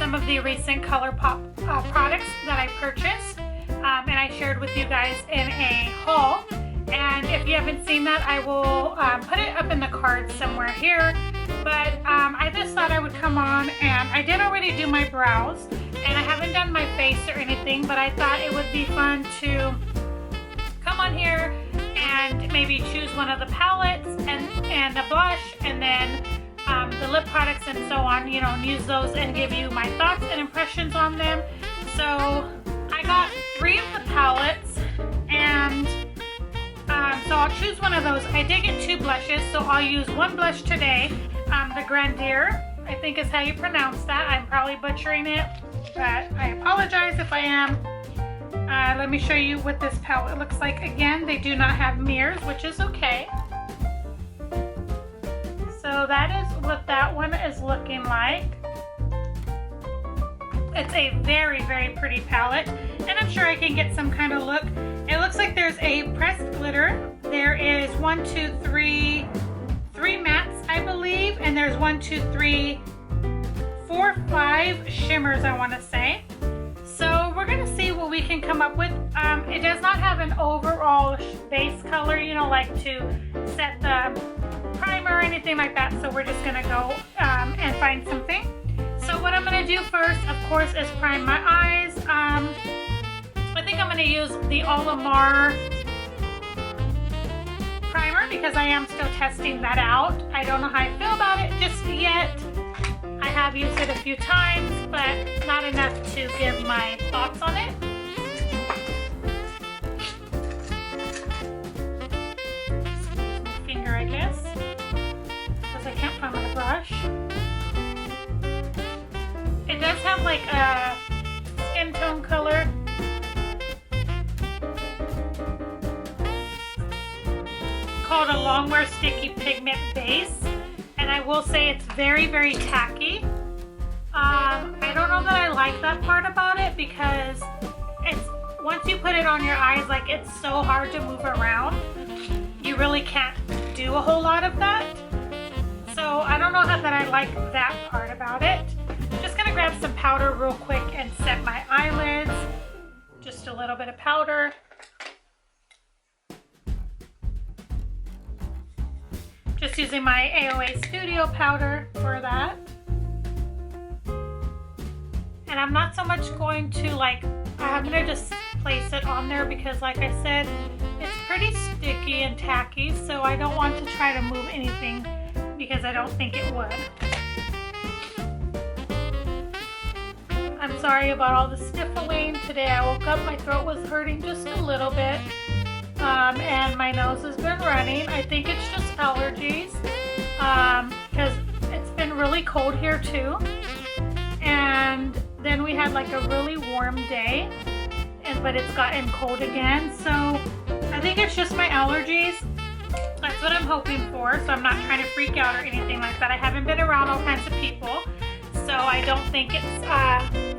some of the recent Colourpop products that I purchased, and I shared with you guys in a haul. And if you haven't seen that, I will put it up in the cards somewhere here. But I just thought I would come on, and I did already do my brows, and I haven't done my face or anything, but I thought it would be fun to come on here and maybe choose one of the palettes and a blush, and then the lip products and so on, you know, and use those and give you my thoughts and impressions on them. So I got 3 of the palettes, and so I'll choose one of those. I did get 2 blushes, so I'll use one blush today. The Grandeur, I think is how you pronounce that. I'm probably butchering it, but I apologize if I am. Let me show you what this palette looks like. Again, they do not have mirrors, which is okay. So that is what that one is looking like. It's a very, very pretty palette, and I'm sure I can get some kind of look. It looks like there's a pressed glitter. There is 1, 2, 3 mattes, I believe, and there's 1, 2, 3, 4, 5 shimmers, I want to say. So we're going to see what we can come up with. It does not have an overall base color, you know, like to set the primer or anything like that. So we're just going to go and find something. So what I'm going to do first, of course, is prime my eyes. I think I'm going to use the Olimar primer because I am still testing that out. I don't know how I feel about it just yet. I have used it a few times, but not enough to give my thoughts on it. Excuse my finger, I guess, because I can't find my brush. It does have like a skin tone color. Called a Longwear Sticky Pigment Base. And I will say it's very, very tacky. I don't know that I like that part about it because it's once you put it on your eyes, like it's so hard to move around. You really can't do a whole lot of that. So I don't know how that I like that part about it. I'm just gonna grab some powder real quick and set my eyelids. Just a little bit of powder. Just using my AOA Studio powder for that. And I'm not so much going to I'm going to just place it on there because like I said, it's pretty sticky and tacky, so I don't want to try to move anything because I don't think it would. I'm sorry about all the sniffling. Today I woke up, my throat was hurting just a little bit. And my nose has been running. I think it's just allergies because it's been really cold here too, and then we had like a really warm day, but it's gotten cold again, so I think it's just my allergies. That's what I'm hoping for, so I'm not trying to freak out or anything like that. I haven't been around all kinds of people, so I don't think it's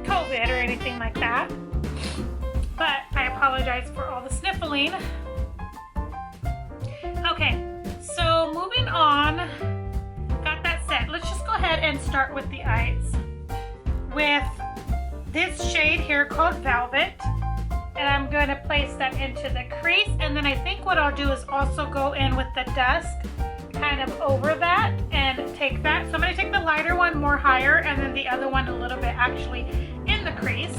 COVID or anything like that, but I apologize for all the sniffling. Okay, so moving on, got that set. Let's just go ahead and start with the eyes with this shade here called Velvet, and I'm going to place that into the crease, and then I think what I'll do is also go in with the dusk kind of over that and take that. So I'm going to take the lighter one more higher and then the other one a little bit actually in the crease.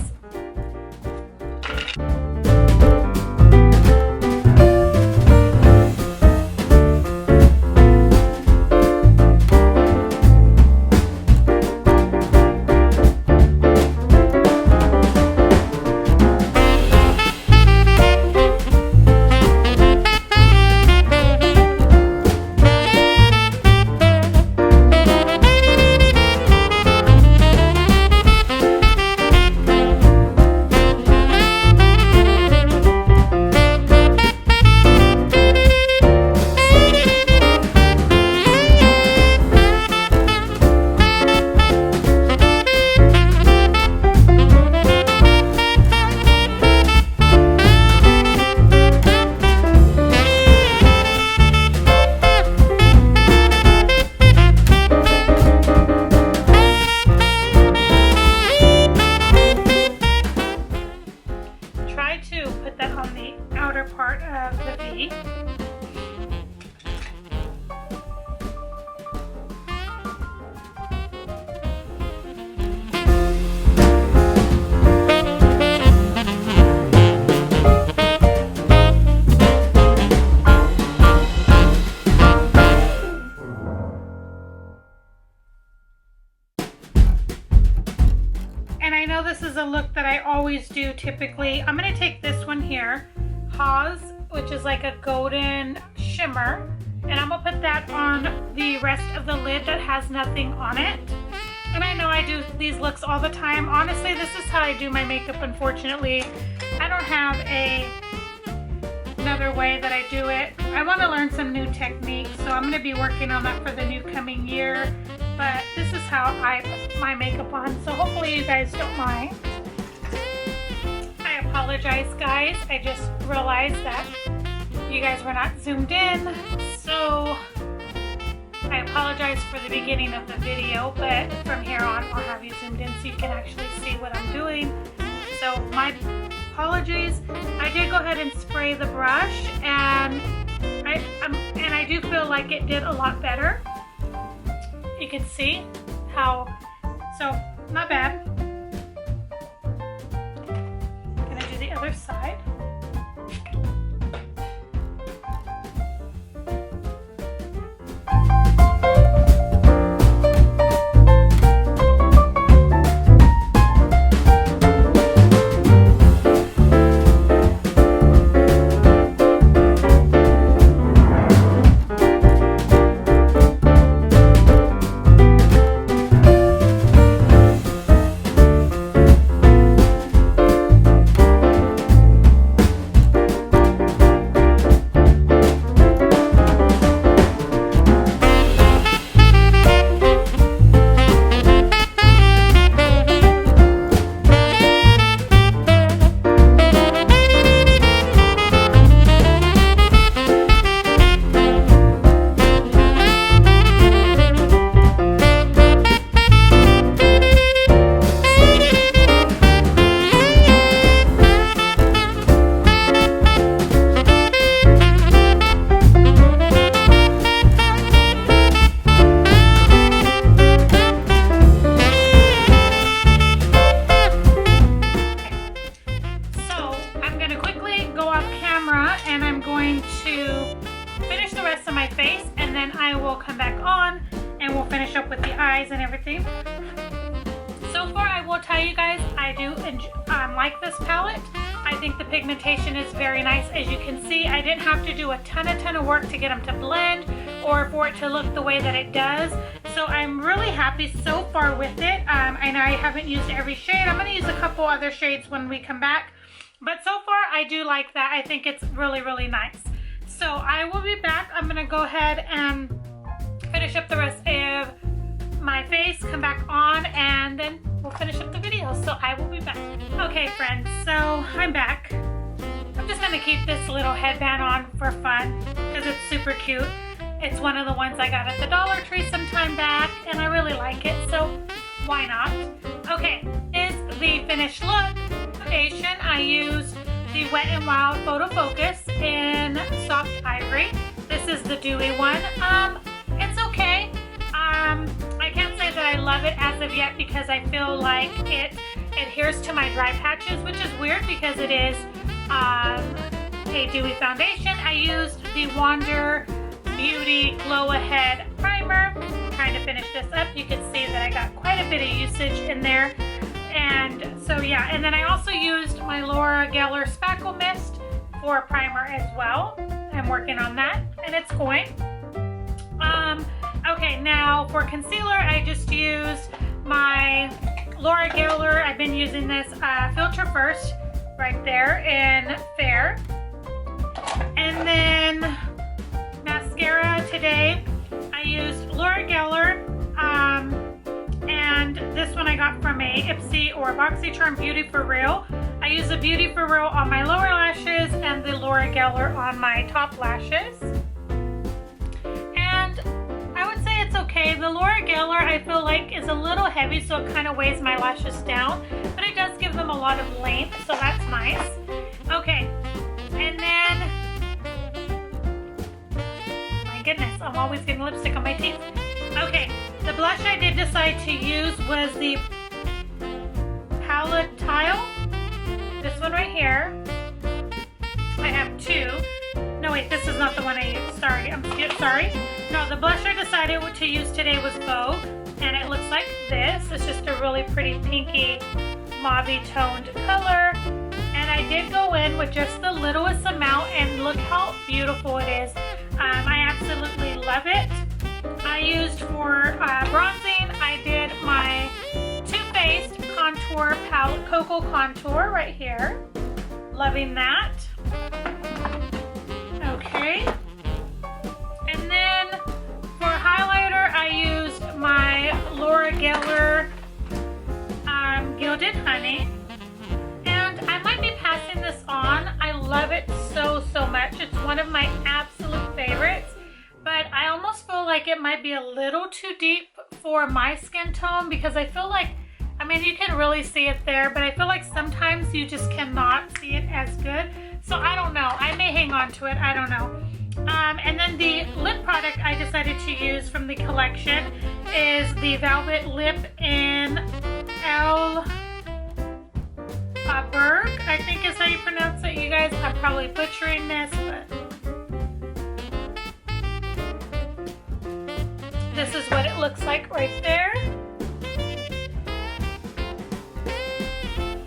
know this is a look that I always do typically. I'm going to take this one here, Haws, which is like a golden shimmer, and I'm going to put that on the rest of the lid that has nothing on it. And I know I do these looks all the time. Honestly, this is how I do my makeup, unfortunately. I don't have another way that I do it. I want to learn some new techniques, so I'm going to be working on that for the new coming year. But this is how I put my makeup on, so hopefully you guys don't mind. I apologize, guys. I just realized that you guys were not zoomed in, so I apologize for the beginning of the video, but from here on I'll have you zoomed in so you can actually see what I'm doing. So my apologies. I did go ahead and spray the brush, and I do feel like it did a lot better. You can see how, so not bad. I'm gonna do the other side. And everything. So far, I will tell you guys, I do like this palette. I think the pigmentation is very nice. As you can see, I didn't have to do a ton of work to get them to blend or for it to look the way that it does. So I'm really happy so far with it. I know I haven't used every shade. I'm going to use a couple other shades when we come back. But so far, I do like that. I think it's really, really nice. So I will be back. I'm going to go ahead and finish up the rest of my face, come back on, and then we'll finish up the video. So I will be back. Okay, friends, so I'm back. I'm just gonna keep this little headband on for fun because it's super cute. It's one of the ones I got at the Dollar Tree some time back, and I really like it, so why not? Okay, is the finished look. Foundation, I used the Wet n Wild Photo Focus in Soft Ivory. This is the dewy one. It's okay. I can't say that I love it as of yet because I feel like it adheres to my dry patches, which is weird because it is a dewy foundation. I used the Wander Beauty Glow Ahead Primer. I'm trying to finish this up. You can see that I got quite a bit of usage in there. And so yeah, and then I also used my Laura Geller Spackle Mist for a primer as well. I'm working on that, and it's going. Okay, now for concealer, I just used my Laura Geller. I've been using this Filter First right there in Fair. And then mascara today, I used Laura Geller, and this one I got from a Ipsy or BoxyCharm Beauty For Real. I use the Beauty For Real on my lower lashes and the Laura Geller on my top lashes. And I would say it's okay. The Laura Geller I feel like is a little heavy, so it kind of weighs my lashes down, but it does give them a lot of length, so that's nice. Okay, and then, my goodness, I'm always getting lipstick on my teeth. Okay, the blush I did decide to use was the Palatile. This one right here. I have two. No, wait, this is not the one I used. Sorry, sorry. No, the blush I decided to use today was Vogue, and it looks like this. It's just a really pretty pinky mauve toned color. And I did go in with just the littlest amount, and look how beautiful it is. I absolutely love it. I used for bronzing, I did my Too Faced Contour Palette, Cocoa Contour right here. Loving that. Okay. And then for highlighter, I used my Laura Geller Gilded Honey. And I might be passing this on. I love it so much. It's one of my absolute favorites. But I almost feel like it might be a little too deep for my skin tone, because I feel like, I mean, you can really see it there, but I feel like sometimes you just cannot see it as good. So I don't know. I may hang on to it. I don't know. And then the lip product I decided to use from the collection is the Velvet Lip in L. Berg, I think is how you pronounce it, you guys. I'm probably butchering this, but this is what it looks like right there.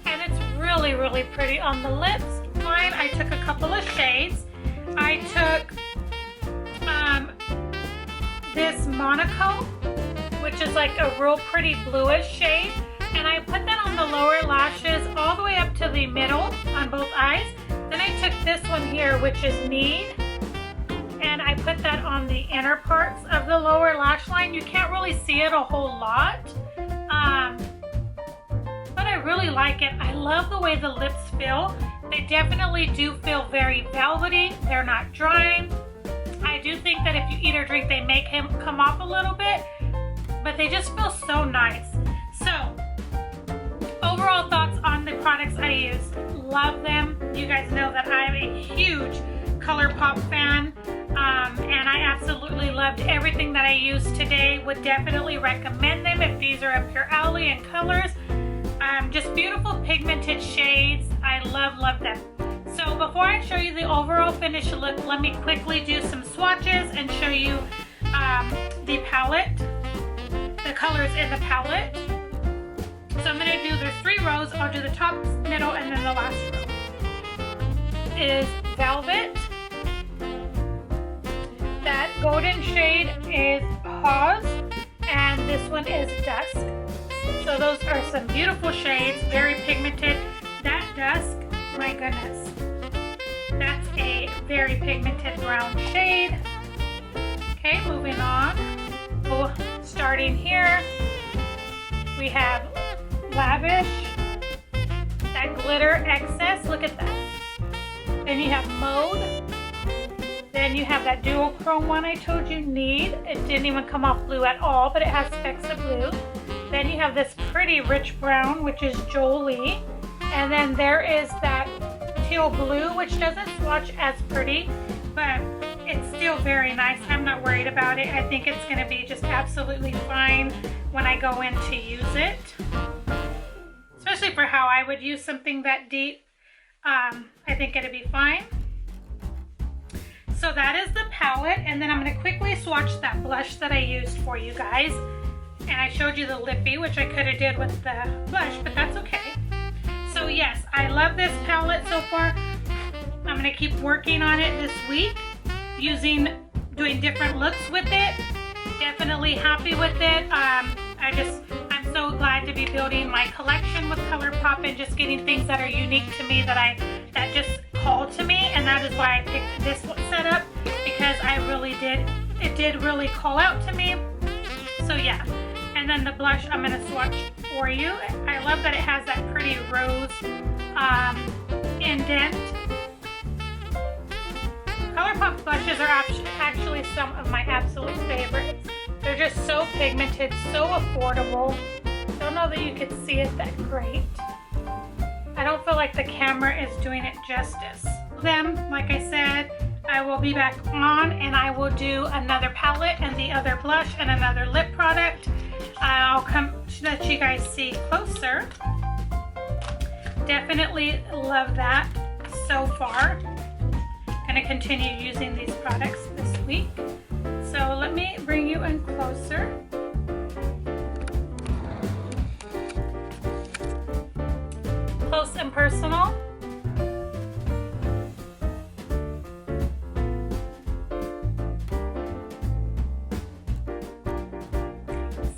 And it's really pretty on the lips. Mine, I took a couple of shades. I took this Monaco, which is like a real pretty bluish shade, and I put that on the lower lashes all the way up to the middle on both eyes. Then I took this one here, which is Need, and I put that on the inner parts of the lower lash line. You can't really see it a whole lot, but I really like it. I love the way the lips feel. They definitely do feel very velvety. They're not drying. I do think that if you eat or drink, they may come off a little bit, but they just feel so nice. So, overall thoughts on the products I used. Love them. You guys know that I am a huge Colourpop fan, and I absolutely loved everything that I used today. Would definitely recommend them if these are up your alley in colors. Just beautiful pigmented shades. I love them. So before I show you the overall finished look, let me quickly do some swatches and show you the palette, the colors in the palette. So I'm going to do, there's 3 rows. I'll do the top, middle, and then the last row. It is Velvet. That golden shade is Pause, and this one is Dusk. So those are some beautiful shades, very pigmented. That Dusk, my goodness. That's a very pigmented brown shade. Okay, moving on. Oh, starting here, we have Lavish, that glitter excess, look at that. Then you have Mode. Then you have that dual chrome one I told you, Need. It didn't even come off blue at all, but it has specks of blue. Then you have this pretty rich brown, which is Jolie. And then there is that teal blue, which doesn't swatch as pretty, but it's still very nice. I'm not worried about it. I think it's going to be just absolutely fine when I go in to use it. Especially for how I would use something that deep. I think it'll be fine. So that is the palette, and then I'm going to quickly swatch that blush that I used for you guys. And I showed you the lippy, which I could have did with the blush, but that's okay. So yes, I love this palette so far. I'm going to keep working on it this week, doing different looks with it. Definitely happy with it. I'm so glad to be building my collection with Colourpop and just getting things that are unique to me that just call to me, and that is why I picked this setup, because it did really call out to me. So yeah. And then the blush I'm going to swatch for you. I love that it has that pretty rose indent. Colourpop blushes are actually some of my absolute favorites. They're just so pigmented, so affordable. Don't know that you could see it that great. I don't feel like the camera is doing it justice. Then, like I said, I will be back on and I will do another palette and the other blush and another lip product. I'll come to let you guys see closer. Definitely love that so far. Gonna continue using these products this week. So let me bring you in closer. close and personal.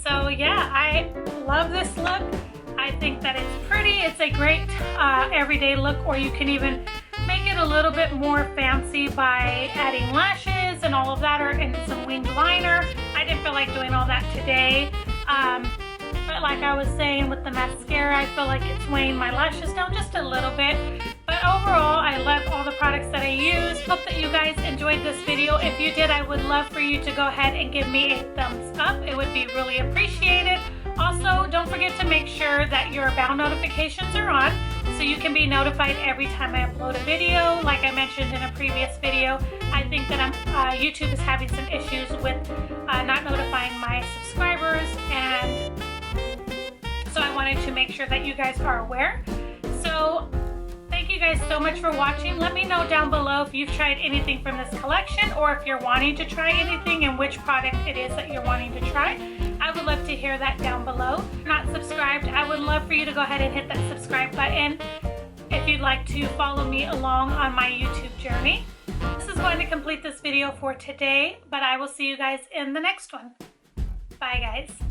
So yeah, I love this look. I think that it's pretty. It's a great everyday look, or you can even make it a little bit more fancy by adding lashes and all of that, or in some winged liner. I didn't feel like doing all that today. But like I was saying with the mascara, I feel like it's weighing my lashes down just a little bit. But overall, I love all the products that I use. Hope that you guys enjoyed this video. If you did, I would love for you to go ahead and give me a thumbs up. It would be really appreciated. Also, don't forget to make sure that your bell notifications are on so you can be notified every time I upload a video. Like I mentioned in a previous video, I think that YouTube is having some issues with not notifying my subscribers, and so I wanted to make sure that you guys are aware. So thank you guys so much for watching. Let me know down below if you've tried anything from this collection, or if you're wanting to try anything and which product it is that you're wanting to try. I would love to hear that down below. If you're not subscribed, I would love for you to go ahead and hit that subscribe button if you'd like to follow me along on my YouTube journey. This is going to complete this video for today, but I will see you guys in the next one. Bye guys.